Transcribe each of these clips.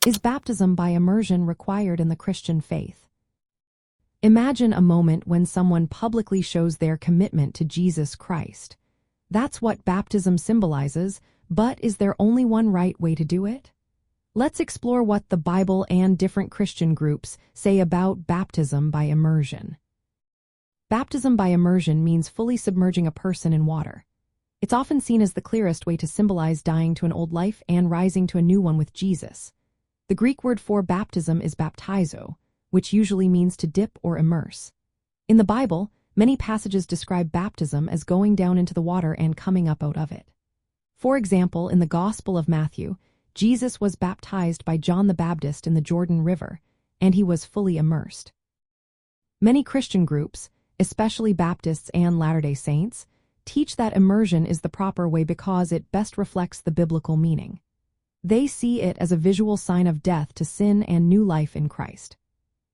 Is baptism by immersion required in the Christian faith? Imagine a moment when someone publicly shows their commitment to Jesus Christ. That's what baptism symbolizes, but is there only one right way to do it? Let's explore what the Bible and different Christian groups say about baptism by immersion. Baptism by immersion means fully submerging a person in water. It's often seen as the clearest way to symbolize dying to an old life and rising to a new one with Jesus. The Greek word for baptism is baptizo, which usually means to dip or immerse. In the Bible, many passages describe baptism as going down into the water and coming up out of it. For example, in the Gospel of Matthew, Jesus was baptized by John the Baptist in the Jordan River, and he was fully immersed. Many Christian groups, especially Baptists and Latter-day Saints, teach that immersion is the proper way because it best reflects the biblical meaning. They see it as a visual sign of death to sin and new life in Christ.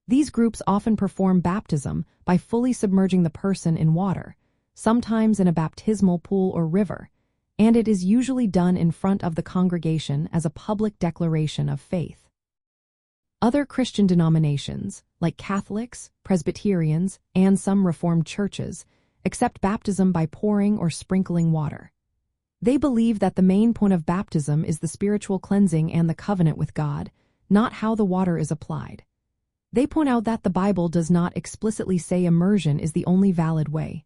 These groups often perform baptism by fully submerging the person in water, sometimes in a baptismal pool or river, and it is usually done in front of the congregation as a public declaration of faith. Other Christian denominations, like Catholics, Presbyterians, and some Reformed churches, accept baptism by pouring or sprinkling water. They believe that the main point of baptism is the spiritual cleansing and the covenant with God, not how the water is applied. They point out that the Bible does not explicitly say immersion is the only valid way.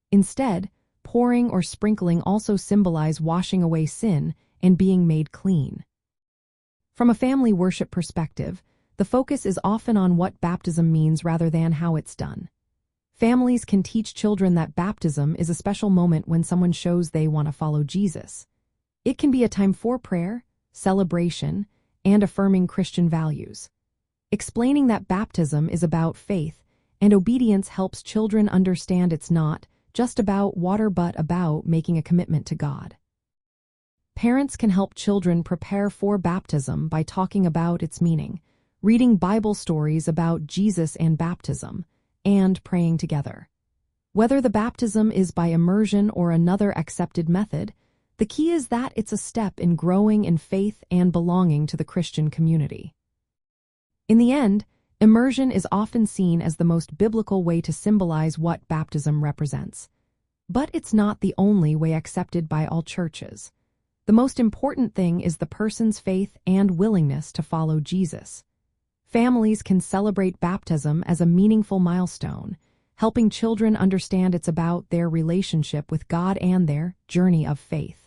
Instead, pouring or sprinkling also symbolize washing away sin and being made clean. From a family worship perspective, the focus is often on what baptism means rather than how it's done. Families can teach children that baptism is a special moment when someone shows they want to follow Jesus. It can be a time for prayer, celebration, and affirming Christian values. Explaining that baptism is about faith and obedience helps children understand it's not just about water but about making a commitment to God. Parents can help children prepare for baptism by talking about its meaning, reading Bible stories about Jesus and baptism, and praying together. Whether the baptism is by immersion or another accepted method, the key is that it's a step in growing in faith and belonging to the Christian community. In the end, immersion is often seen as the most biblical way to symbolize what baptism represents. But it's not the only way accepted by all churches. The most important thing is the person's faith and willingness to follow Jesus. Families can celebrate baptism as a meaningful milestone, helping children understand it's about their relationship with God and their journey of faith.